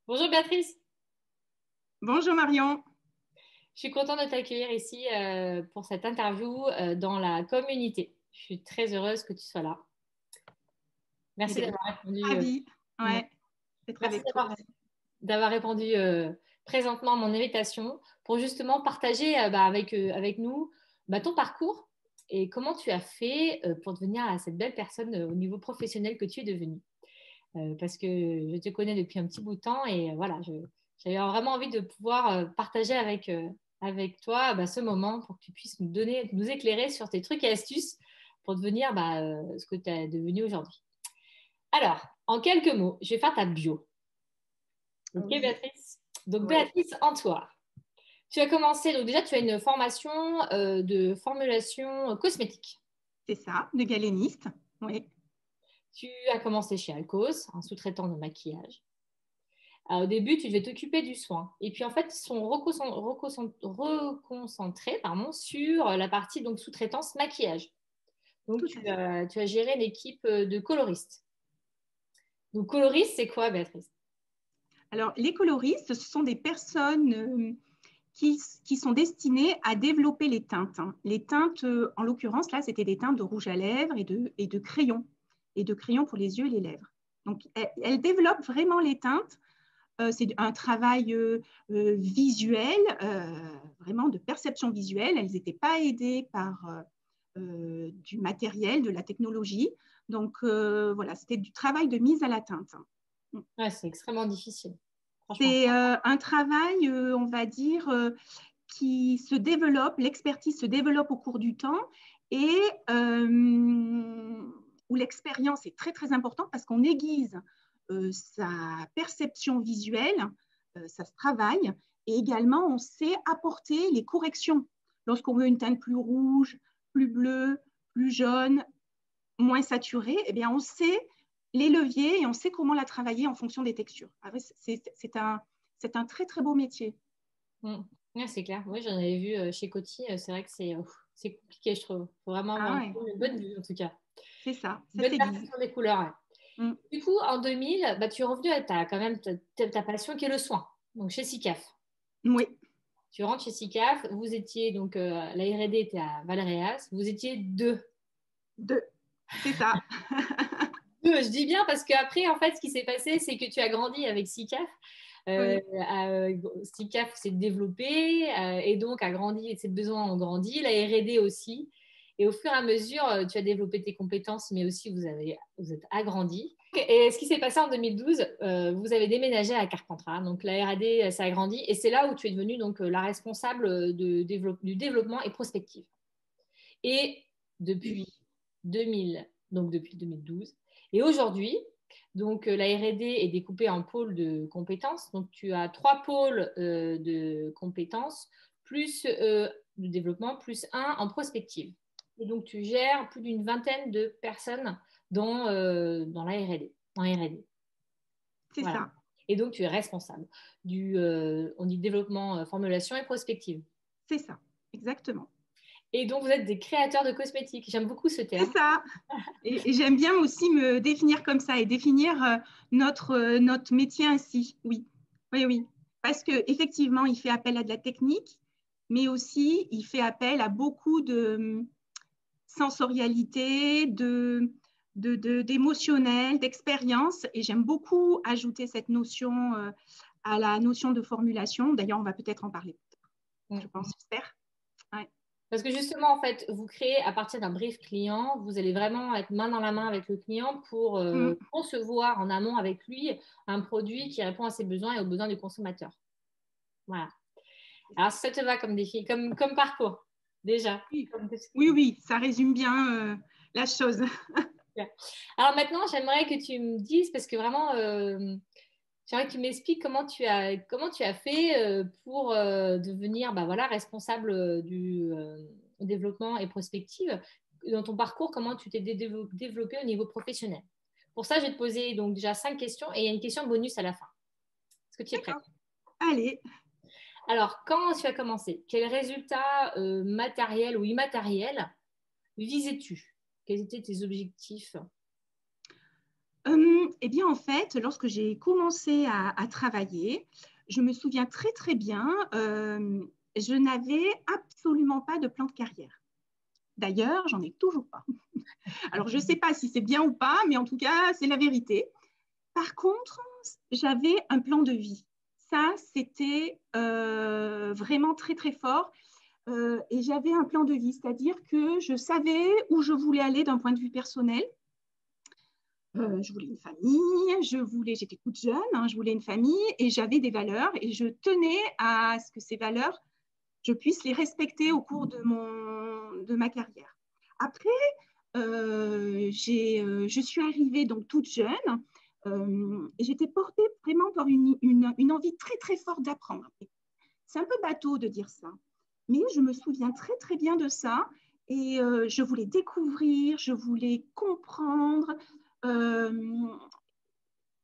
Bonjour Béatrice, Bonjour Marion. je suis contente de t'accueillir ici pour cette interview dans la communauté. Je suis très heureuse que tu sois là. Eh Merci bien, d'avoir répondu, ravie, ouais, ouais, d'être merci avec toi aussi. d'avoir répondu présentement à mon invitation pour justement partager avec nous ton parcours et comment tu as fait pour devenir cette belle personne au niveau professionnel que tu es devenue. Parce que je te connais depuis un petit bout de temps et voilà, j'avais vraiment envie de pouvoir partager avec toi ce moment pour que tu puisses nous éclairer sur tes trucs et astuces pour devenir ce que tu es devenu aujourd'hui. Alors, en quelques mots, je vais faire ta bio. Ok, Oui, Béatrice? Donc, ouais, Béatrice Antoine, tu as commencé, donc déjà, tu as une formation de formulation cosmétique. c'est ça, de galéniste. Oui, Tu as commencé chez Alcos, un sous-traitant de maquillage. Au début, tu devais t'occuper du soin. Et puis, en fait, ils sont reconcentrés sur la partie donc sous-traitance maquillage. Donc, tout à fait. tu as géré l'équipe de coloristes. Donc, coloriste, c'est quoi, Béatrice? Alors, les coloristes, ce sont des personnes qui sont destinées à développer les teintes, hein. Les teintes, en l'occurrence, là, c'était des teintes de rouge à lèvres et de crayons, et de crayons pour les yeux et les lèvres. Donc, elles développent vraiment les teintes. C'est un travail visuel, vraiment de perception visuelle. Elles n'étaient pas aidées par du matériel, de la technologie. Donc, voilà, c'était du travail de mise à la teinte. Ouais, c'est extrêmement difficile, franchement. C'est un travail, on va dire, qui se développe, l'expertise se développe au cours du temps et où l'expérience est très, très importante parce qu'on aiguise sa perception visuelle, ça se travaille, et également on sait apporter les corrections. Lorsqu'on veut une teinte plus rouge, plus bleue, plus jaune, moins saturée, eh bien on sait les leviers et on sait comment la travailler en fonction des textures. C'est un très très beau métier. Mm. Ouais, c'est clair. Oui, j'en avais vu chez Coty. C'est vrai que c'est compliqué, je trouve. Faut vraiment Ah avoir ouais, une bonne vue, en tout cas. c'est ça, Une ça bonne s'aiguise. perception des couleurs. Ouais. Mm. Du coup, en 2000, tu es revenu à quand même ta passion qui est le soin. Donc, chez SICAF. Oui, Tu rentres chez SICAF, vous étiez donc la R&D était à Valréas, vous étiez deux. deux, c'est ça. Deux, je dis bien parce qu'après, en fait, ce qui s'est passé, c'est que tu as grandi avec SICAF. Oui, SICAF s'est développé et donc a grandi et ses besoins ont grandi, la R&D aussi. Et au fur et à mesure, tu as développé tes compétences, mais aussi vous êtes agrandi. Et ce qui s'est passé en 2012, vous avez déménagé à Carpentras. Donc la R&D, ça a grandi. Et c'est là où tu es devenue donc, la responsable du développement et prospective. Et oui, depuis 2000, donc depuis 2012, et aujourd'hui, donc la R&D est découpée en pôles de compétences. Donc tu as trois pôles de compétences plus de développement plus un en prospective. Et donc tu gères plus d'une vingtaine de personnes dans la R&D, en R&D. c'est Voilà. ça, Et donc tu es responsable on dit développement, formulation et prospective. c'est ça, exactement. Et donc vous êtes des créateurs de cosmétiques. J'aime beaucoup ce C'est terme. ça. Et j'aime bien aussi me définir comme ça et définir notre métier ainsi. Oui, oui, oui. Parce qu'effectivement, il fait appel à de la technique, mais aussi il fait appel à beaucoup de sensorialité, d'émotionnel, d'expérience. Et j'aime beaucoup ajouter cette notion à la notion de formulation. D'ailleurs, on va peut-être en parler, je pense, j'espère. Ouais. Parce que justement, en fait, vous créez à partir d'un brief client, vous allez vraiment être main dans la main avec le client pour Mm. concevoir en amont avec lui un produit qui répond à ses besoins et aux besoins du consommateur. Voilà. Alors, ça te va comme défi, comme parcours, déjà. Oui. Comme Oui, description. oui, ça résume bien la chose. Super. Alors maintenant, j'aimerais que tu me dises, parce que vraiment, j'aimerais que tu m'expliques comment tu as fait pour devenir voilà, responsable du développement et prospective. Dans ton parcours, comment tu t'es développé au niveau professionnel. Pour ça, je vais te poser donc déjà 5 questions et il y a une question bonus à la fin. Est-ce que tu es prête? D'accord. Allez. Alors, quand tu as commencé, quels résultats matériels ou immatériels visais-tu? Quels étaient tes objectifs? Eh bien, en fait, lorsque j'ai commencé à travailler, je me souviens très, très bien, je n'avais absolument pas de plan de carrière. D'ailleurs, j'en ai toujours pas. Alors, je ne sais pas si c'est bien ou pas, mais en tout cas, c'est la vérité. Par contre, j'avais un plan de vie. Ça, c'était vraiment très, très fort. Et j'avais un plan de vie, c'est-à-dire que je savais où je voulais aller d'un point de vue personnel. Je voulais une famille, j'étais toute jeune, hein, je voulais une famille et j'avais des valeurs et je tenais à ce que ces valeurs, je puisse les respecter au cours de ma carrière. Après, je suis arrivée donc toute jeune et j'étais portée vraiment par une envie très très forte d'apprendre. C'est un peu bateau de dire ça, mais je me souviens très très bien de ça et je voulais découvrir, je voulais comprendre. Euh,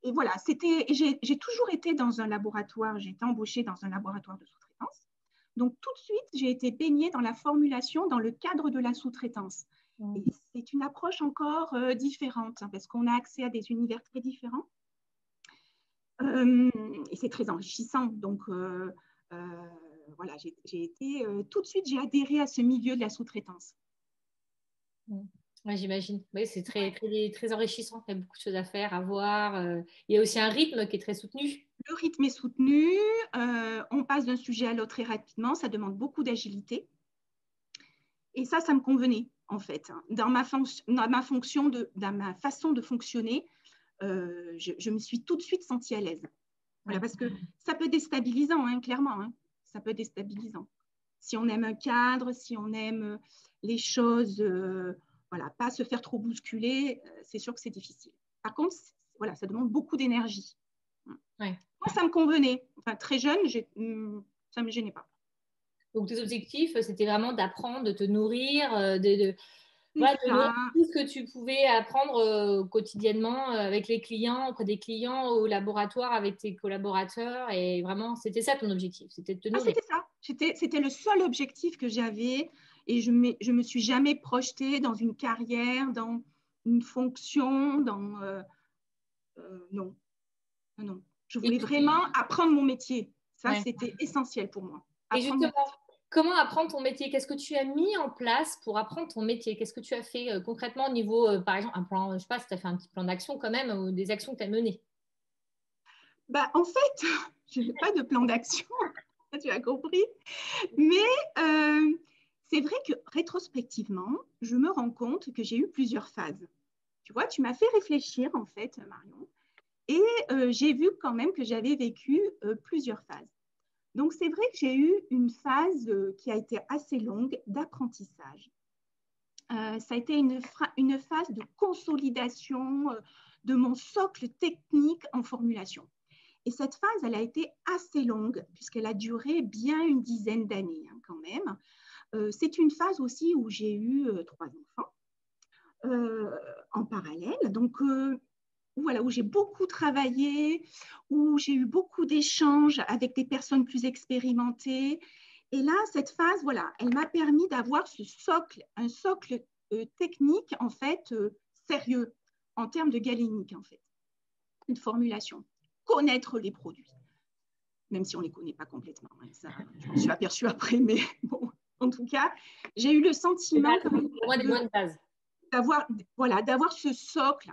et voilà, j'ai toujours été dans un laboratoire, j'ai été embauchée dans un laboratoire de sous-traitance. Donc tout de suite, j'ai été baignée dans la formulation dans le cadre de la sous-traitance. Et c'est une approche encore différente parce qu'on a accès à des univers très différents. Et c'est très enrichissant. Donc voilà, tout de suite, j'ai adhéré à ce milieu de la sous-traitance. Ouais, j'imagine. Oui, c'est très, très, très enrichissant. Il y a beaucoup de choses à faire, à voir. Il y a aussi un rythme qui est très soutenu. Le rythme est soutenu. On passe d'un sujet à l'autre très rapidement. Ça demande beaucoup d'agilité. Et ça me convenait, en fait. Dans ma façon de fonctionner, je me suis tout de suite sentie à l'aise. Voilà, parce que ça peut être déstabilisant, hein, clairement. Hein. Ça peut être déstabilisant. Si on aime un cadre, si on aime les choses, voilà, pas se faire trop bousculer, c'est sûr que c'est difficile. Par contre, voilà, ça demande beaucoup d'énergie. Ouais. Moi, ça me convenait. Enfin, très jeune, ça ne me gênait pas. Donc, tes objectifs, c'était vraiment d'apprendre, de te nourrir, voilà, de nourrir tout ce que tu pouvais apprendre quotidiennement avec les clients, auprès des clients, au laboratoire, avec tes collaborateurs. Et vraiment, c'était ça ton objectif, c'était de te nourrir. C'était ça. C'était le seul objectif que j'avais. Et je ne me suis jamais projetée dans une carrière, dans une fonction, non. Non. Je voulais vraiment apprendre mon métier. Ça, c'était essentiel pour moi. Et justement, comment apprendre ton métier? Qu'est-ce que tu as mis en place pour apprendre ton métier? Qu'est-ce que tu as fait concrètement au niveau, par exemple, un plan, je ne sais pas si tu as fait un petit plan d'action quand même, ou des actions que tu as menées? En fait, je n'ai pas de plan d'action, tu as compris. Mais c'est vrai que rétrospectivement, je me rends compte que j'ai eu plusieurs phases. Tu vois, tu m'as fait réfléchir en fait, Marion. Et j'ai vu quand même que j'avais vécu plusieurs phases. Donc, c'est vrai que j'ai eu une phase qui a été assez longue d'apprentissage. Ça a été une phase de consolidation de mon socle technique en formulation. Et cette phase, elle a été assez longue puisqu'elle a duré bien une dizaine d'années hein, quand même. C'est une phase aussi où j'ai eu 3 enfants en parallèle. Donc, voilà, où j'ai beaucoup travaillé, où j'ai eu beaucoup d'échanges avec des personnes plus expérimentées. Et là, cette phase, voilà, elle m'a permis d'avoir un socle technique, en fait, sérieux, en termes de galénique, en fait, une formulation, connaître les produits, même si on ne les connaît pas complètement. Hein, ça, je m'en suis aperçue après, mais bon, en tout cas, j'ai eu le sentiment d'avoir ce socle.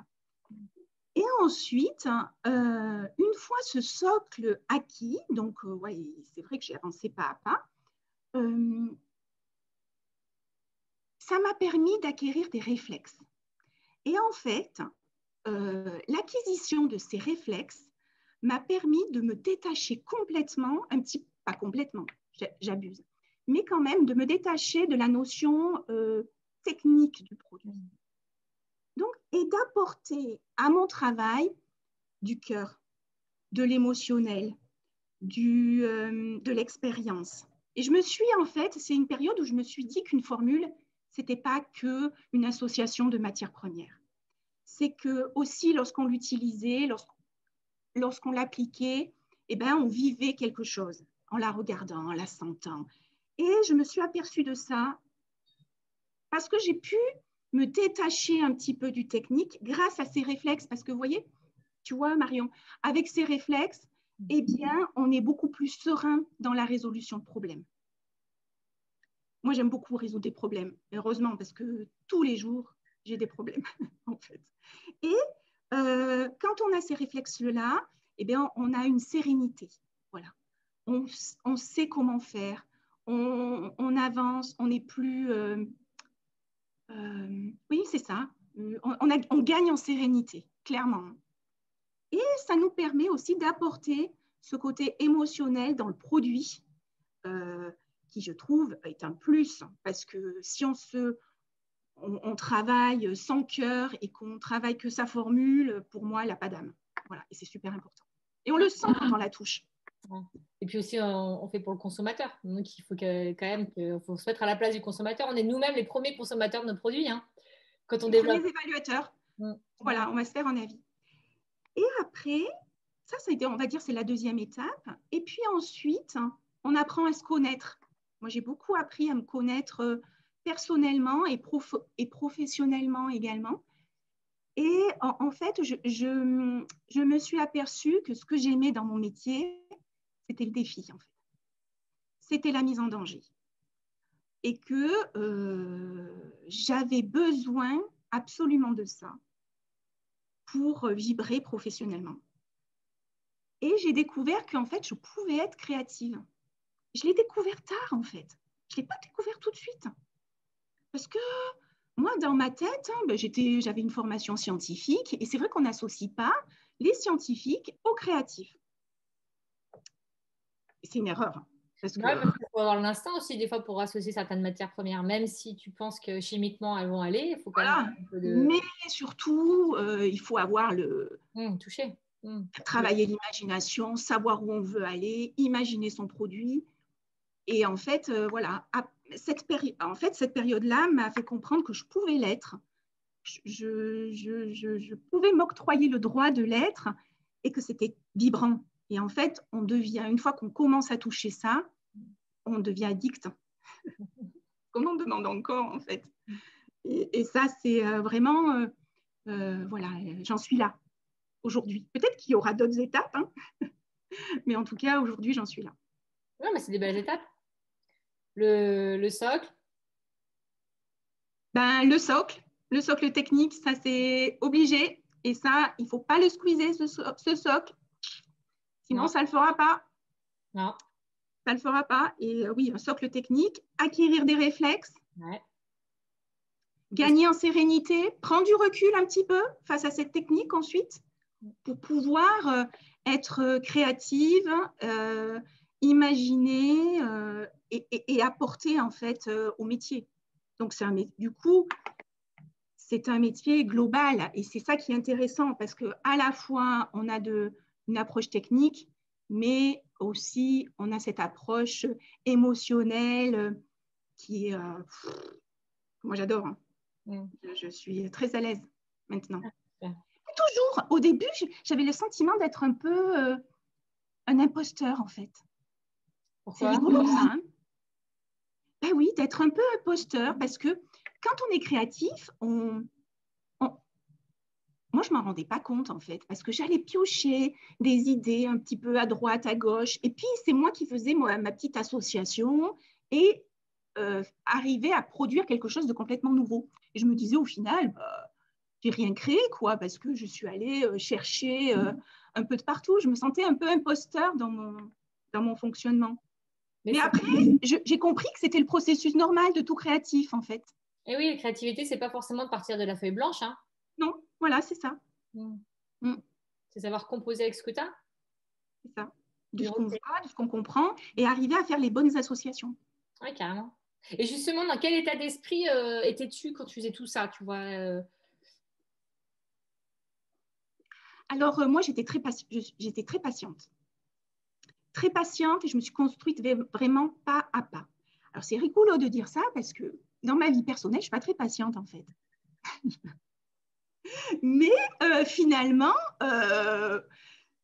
Et ensuite, une fois ce socle acquis, donc ouais, c'est vrai que j'ai avancé pas à pas, ça m'a permis d'acquérir des réflexes. Et en fait, l'acquisition de ces réflexes m'a permis de me détacher complètement, pas complètement, j'abuse, mais quand même de me détacher de la notion technique du produit. Donc, et d'apporter à mon travail du cœur, de l'émotionnel, de l'expérience. Et je me suis, en fait, c'est une période où je me suis dit qu'une formule, ce n'était pas qu'une association de matières premières. C'est que aussi, lorsqu'on l'utilisait, lorsqu'on l'appliquait, eh ben, on vivait quelque chose en la regardant, en la sentant. Et je me suis aperçue de ça parce que j'ai pu me détacher un petit peu du technique grâce à ces réflexes. Parce que vous voyez, tu vois, Marion, avec ces réflexes, eh bien, on est beaucoup plus serein dans la résolution de problèmes. Moi, j'aime beaucoup résoudre des problèmes, heureusement, parce que tous les jours, j'ai des problèmes, en fait. Et quand on a ces réflexes-là, eh bien, on a une sérénité. Voilà. On sait comment faire, on avance, on n'est plus... oui, c'est ça. On gagne en sérénité, clairement. Et ça nous permet aussi d'apporter ce côté émotionnel dans le produit, qui, je trouve, est un plus. Parce que si on travaille sans cœur et qu'on travaille que sa formule, pour moi, elle n'a pas d'âme. Voilà, et c'est super important. Et on le sent quand on la touche. Et puis aussi, on fait pour le consommateur. Donc, il faut quand même faut se mettre à la place du consommateur. On est nous-mêmes les premiers consommateurs de nos produits. Hein, quand on développe. Les évaluateurs. Voilà, on va se faire un avis. Et après, ça a été, on va dire, c'est la deuxième étape. Et puis ensuite, on apprend à se connaître. Moi, j'ai beaucoup appris à me connaître personnellement et professionnellement également. Et en fait, je me suis aperçue que ce que j'aimais dans mon métier, c'était le défi, en fait. C'était la mise en danger. Et que j'avais besoin absolument de ça pour vibrer professionnellement. Et j'ai découvert qu'en fait, je pouvais être créative. Je l'ai découvert tard, en fait. Je ne l'ai pas découvert tout de suite. Parce que moi, dans ma tête, j'avais une formation scientifique et c'est vrai qu'on n'associe pas les scientifiques aux créatifs. C'est une erreur. Parce qu'il faut avoir l'instinct aussi, des fois, pour associer certaines matières premières. Même si tu penses que chimiquement, elles vont aller, il faut quand même un peu de... Mais surtout, il faut avoir toucher. Travailler l'imagination, savoir où on veut aller, imaginer son produit. Et en fait, voilà, cette période-là m'a fait comprendre que je pouvais l'être. Je pouvais m'octroyer le droit de l'être et que c'était vibrant. Et en fait, une fois qu'on commence à toucher ça, on devient addict. Comment on demande encore, en fait. Et ça, c'est vraiment, voilà, j'en suis là aujourd'hui. Peut-être qu'il y aura d'autres étapes, hein, mais en tout cas, aujourd'hui, j'en suis là. Oui, mais c'est des belles étapes. Le socle. Le socle technique, ça, c'est obligé. Et ça, il ne faut pas le squeezer, ce socle. Sinon, ça ne le fera pas. Non. Ça ne le fera pas. Et oui, un socle technique, acquérir des réflexes, gagner en sérénité, prendre du recul un petit peu face à cette technique ensuite pour pouvoir être créative, imaginer et apporter en fait au métier. Donc, du coup, c'est un métier global et c'est ça qui est intéressant parce qu'à la fois, on a une approche technique, mais aussi, on a cette approche émotionnelle qui est... moi, j'adore. Hein. Je suis très à l'aise maintenant. Toujours, au début, j'avais le sentiment d'être un peu un imposteur, en fait. C'est rigolo, ça. Hein, ben oui, d'être un peu imposteur parce que quand on est créatif, moi, je ne m'en rendais pas compte, en fait, parce que j'allais piocher des idées un petit peu à droite, à gauche. Et puis, c'est moi qui faisais ma petite association et arrivais à produire quelque chose de complètement nouveau. Et je me disais, au final, j'ai rien créé, quoi, parce que je suis allée chercher un peu de partout. Je me sentais un peu imposteur dans mon fonctionnement. Mais après, j'ai compris que c'était le processus normal de tout créatif, en fait. Et oui, la créativité, c'est pas forcément de partir de la feuille blanche. Hein. Non, voilà, c'est ça. C'est savoir composer avec ce que tu as. C'est ça. De ce qu'on voit, de ce qu'on comprend, et arriver à faire les bonnes associations. Oui, carrément. Et justement, dans quel état d'esprit étais-tu quand tu faisais tout ça, tu vois Alors, moi, j'étais très patiente. Très patiente et je me suis construite vraiment pas à pas. Alors, c'est rigolo de dire ça parce que dans ma vie personnelle, je ne suis pas très patiente, en fait. Mais finalement, je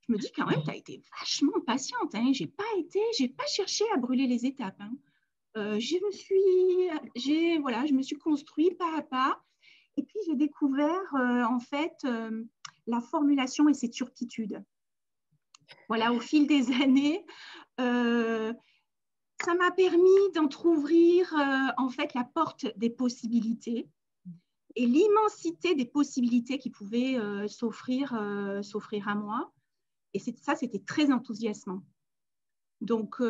me dis quand même, tu as été vachement patiente. Hein. Je n'ai pas cherché à brûler les étapes. Hein. Je me suis construite pas à pas. Et puis, j'ai découvert, en fait, la formulation et ses turpitudes. Voilà, au fil des années, ça m'a permis d'entrouvrir, en fait, la porte des possibilités et l'immensité des possibilités qui pouvaient s'offrir à moi. Et ça, c'était très enthousiasmant. Donc,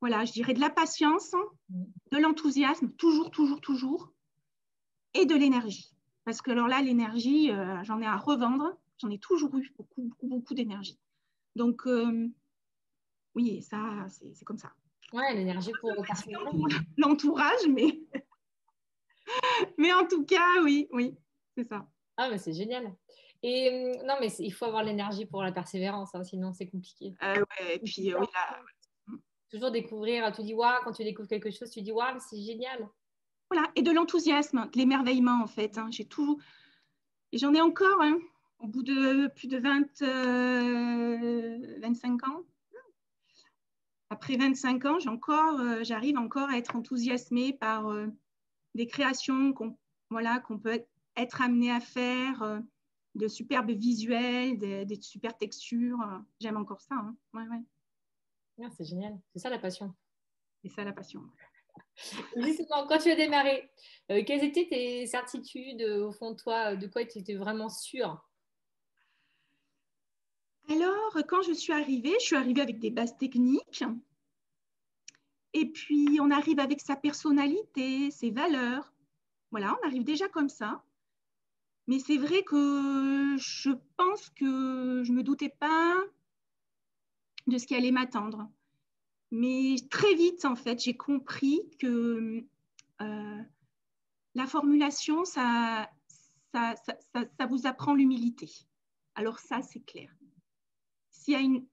voilà, je dirais de la patience, de l'enthousiasme, toujours, toujours, toujours, et de l'énergie. Parce que alors là, l'énergie, j'en ai à revendre. J'en ai toujours eu beaucoup, beaucoup, beaucoup d'énergie. Donc, oui, ça, c'est comme ça. Ouais, l'énergie pour persévérer. L'entourage, mais en tout cas, oui, oui, c'est ça. Ah, mais c'est génial. Et non, mais il faut avoir l'énergie pour la persévérance, hein, sinon c'est compliqué. Ouais, et puis, oui, là, toujours découvrir, tu dis, waouh, quand tu découvres quelque chose, tu dis, waouh, c'est génial. voilà, et de l'enthousiasme, de l'émerveillement, en fait. Hein. Et j'en ai encore, hein, au bout de plus de 25 ans. Après 25 ans, j'arrive encore à être enthousiasmée par des créations voilà, qu'on peut être amené à faire, de superbes visuels, des super textures. J'aime encore ça. Hein. Ouais, ouais. Ah, c'est génial. C'est ça la passion. C'est ça la passion. Justement, quand tu as démarré, quelles étaient tes certitudes au fond de toi? De quoi tu étais vraiment sûre? Alors, quand je suis arrivée avec des bases techniques. Et puis, on arrive avec sa personnalité, ses valeurs. Voilà, on arrive déjà comme ça. Mais c'est vrai que je pense que je ne me doutais pas de ce qui allait m'attendre. Mais très vite, en fait, j'ai compris que la formulation, ça vous apprend l'humilité. Alors ça, c'est clair. S'il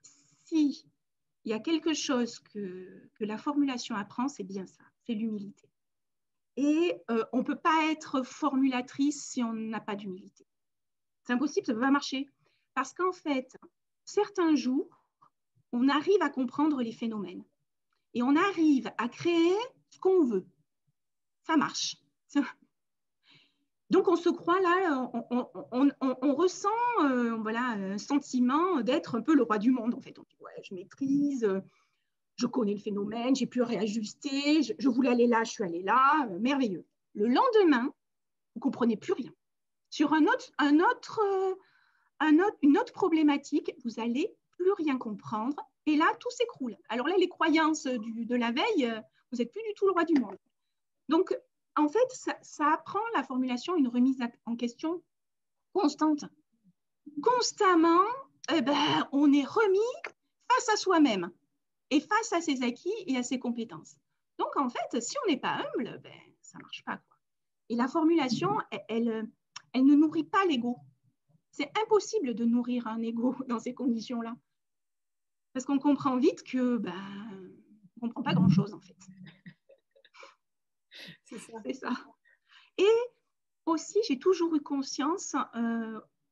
y a quelque chose que la formulation apprend, c'est bien ça, c'est l'humilité. Et on ne peut pas être formulatrice si on n'a pas d'humilité. C'est impossible, ça ne peut pas marcher. Parce qu'en fait, certains jours, on arrive à comprendre les phénomènes et on arrive à créer ce qu'on veut. Ça marche. Donc, on se croit là, on ressent voilà, un sentiment d'être un peu le roi du monde. En fait, on dit, ouais, je maîtrise, je connais le phénomène, j'ai pu réajuster, je voulais aller là, je suis allée là, merveilleux. Le lendemain, vous ne comprenez plus rien. Sur une autre problématique, vous n'allez plus rien comprendre et là, tout s'écroule. Alors là, les croyances de la veille, vous n'êtes plus du tout le roi du monde. Donc, en fait, ça apprend la formulation, une remise en question constante. Constamment, on est remis face à soi-même et face à ses acquis et à ses compétences. Donc, en fait, si on n'est pas humble, ça ne marche pas, quoi. Et la formulation, elle ne nourrit pas l'ego. C'est impossible de nourrir un ego dans ces conditions-là. Parce qu'on comprend vite que on ne comprend pas grand-chose, en fait. C'est ça. C'est ça. Et aussi, j'ai toujours eu conscience,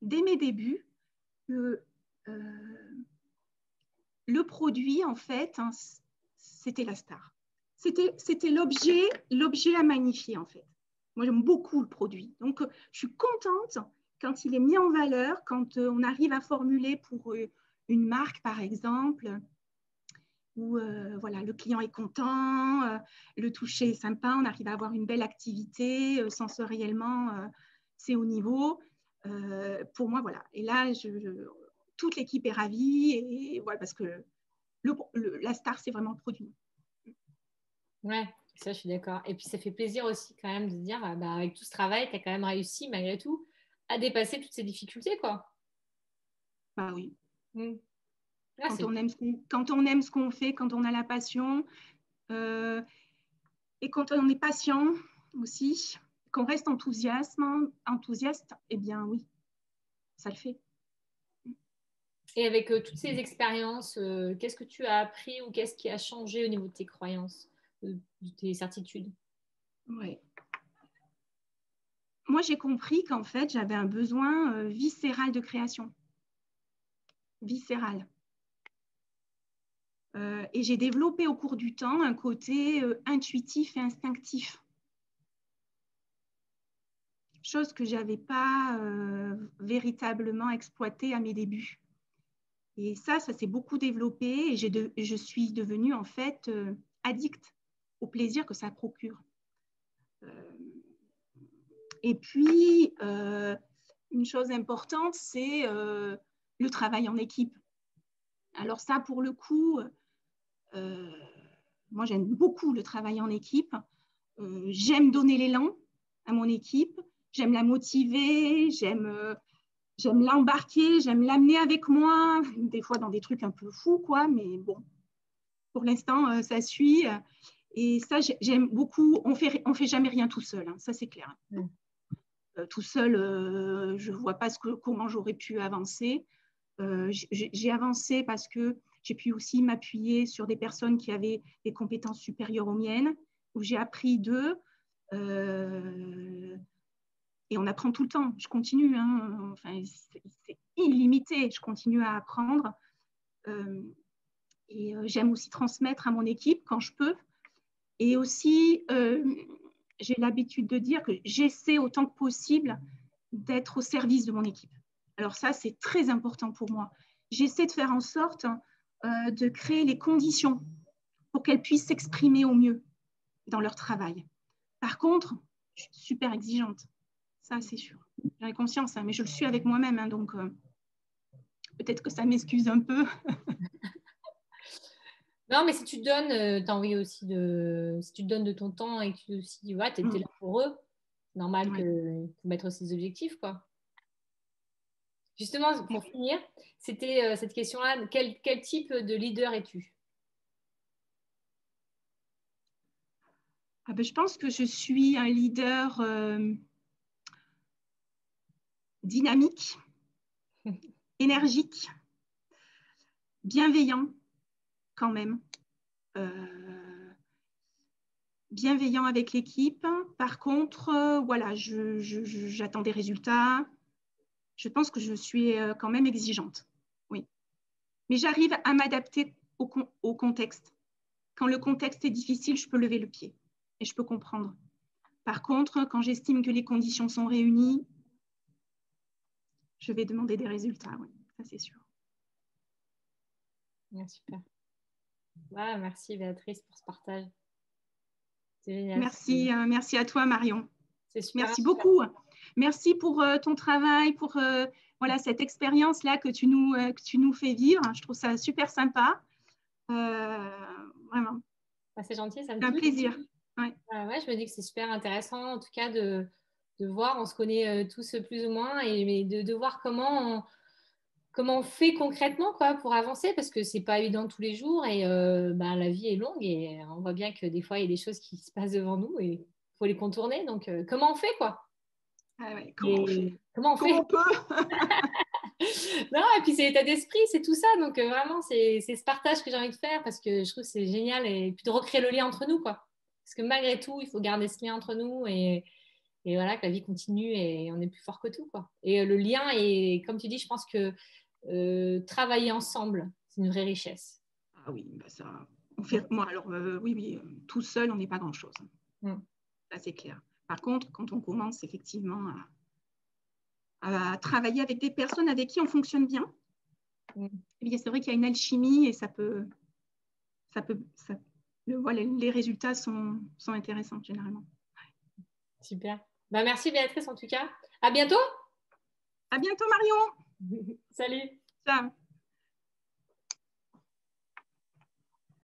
dès mes débuts, que le produit, en fait, hein, c'était la star. C'était l'objet à magnifier, en fait. Moi, j'aime beaucoup le produit. Donc, je suis contente quand il est mis en valeur, quand on arrive à formuler pour une marque, par exemple, où voilà, le client est content, le toucher est sympa, on arrive à avoir une belle activité, sensoriellement, c'est au niveau. Pour moi, voilà. Et là, toute l'équipe est ravie, et voilà, parce que la star, c'est vraiment le produit. Ouais, ça, je suis d'accord. Et puis, ça fait plaisir aussi quand même de se dire, avec tout ce travail, tu as quand même réussi, malgré tout, à dépasser toutes ces difficultés, quoi. Bah oui. Ah, quand on aime ce qu'on fait, quand on a la passion, et quand on est patient aussi, qu'on reste enthousiaste, eh bien oui, ça le fait. Et avec toutes ces expériences, qu'est-ce que tu as appris ou qu'est-ce qui a changé au niveau de tes croyances, de tes certitudes? Ouais. Moi, j'ai compris qu'en fait, j'avais un besoin viscéral de création. Viscéral. Et j'ai développé au cours du temps un côté intuitif et instinctif. chose que je n'avais pas véritablement exploitée à mes débuts. Et ça s'est beaucoup développé et je suis devenue en fait addict au plaisir que ça procure. Et puis, une chose importante, c'est le travail en équipe. Alors ça, pour le coup, moi j'aime beaucoup le travail en équipe. J'aime donner l'élan à mon équipe, j'aime la motiver, j'aime l'embarquer, j'aime l'amener avec moi, des fois dans des trucs un peu fous, quoi, mais bon, pour l'instant, ça suit. Et ça, j'aime beaucoup. On fait jamais rien tout seul, hein, ça c'est clair. Tout seul, je ne vois pas comment j'aurais pu avancer. J'ai avancé parce que j'ai pu aussi m'appuyer sur des personnes qui avaient des compétences supérieures aux miennes, où j'ai appris d'eux. Et on apprend tout le temps. Je continue, hein. Enfin, c'est illimité. Je continue à apprendre. Et j'aime aussi transmettre à mon équipe quand je peux. Et aussi, j'ai l'habitude de dire que j'essaie autant que possible d'être au service de mon équipe. Alors ça, c'est très important pour moi. J'essaie de faire en sorte de créer les conditions pour qu'elles puissent s'exprimer au mieux dans leur travail. Par contre, je suis super exigeante. Ça, c'est sûr. J'en ai conscience, hein, mais je le suis avec moi-même. Hein, donc, peut-être que ça m'excuse un peu. Non, mais si tu te donnes, t'as envie aussi si tu te donnes de ton temps et que tu aussi, tu es là pour eux, c'est normal que faut mettre aussi des objectifs, quoi. Justement, pour finir, c'était cette question-là, quel type de leader es-tu? Je pense que je suis un leader dynamique, énergique, bienveillant quand même. Bienveillant avec l'équipe. Par contre, voilà, j'attends des résultats. Je pense que je suis quand même exigeante. Oui. Mais j'arrive à m'adapter au contexte. Quand le contexte est difficile, je peux lever le pied et je peux comprendre. Par contre, quand j'estime que les conditions sont réunies, je vais demander des résultats. Oui, ça c'est sûr. Ouais, super. Ouais, merci Béatrice pour ce partage. C'est génial. Merci à toi Marion. C'est super. Merci beaucoup. Merci pour ton travail, pour voilà, cette expérience-là que tu nous fais vivre. Je trouve ça super sympa. Vraiment. C'est gentil, ça me touche. Un plaisir. Ouais. Ouais, je me dis que c'est super intéressant, en tout cas, de voir, on se connaît tous plus ou moins, mais de voir comment on fait concrètement quoi, pour avancer, parce que c'est pas évident tous les jours et la vie est longue et on voit bien que des fois, il y a des choses qui se passent devant nous et il faut les contourner. Donc, comment on fait quoi? Comment on fait? Peut Non, et puis c'est l'état d'esprit, c'est tout ça. Donc, vraiment, c'est ce partage que j'ai envie de faire parce que je trouve que c'est génial et puis de recréer le lien entre nous, quoi. Parce que malgré tout, il faut garder ce lien entre nous et voilà, que la vie continue et on est plus fort que tout, quoi. Et le lien, et comme tu dis, je pense que travailler ensemble, c'est une vraie richesse. Ah oui, ça, on fait. Moi, alors oui, tout seul, on n'est pas grand-chose. Ça, c'est clair. Par contre, quand on commence effectivement à travailler avec des personnes avec qui on fonctionne bien, c'est vrai qu'il y a une alchimie et voilà, les résultats sont intéressants généralement. Super. Merci Béatrice en tout cas. À bientôt. À bientôt Marion. Salut. Ciao.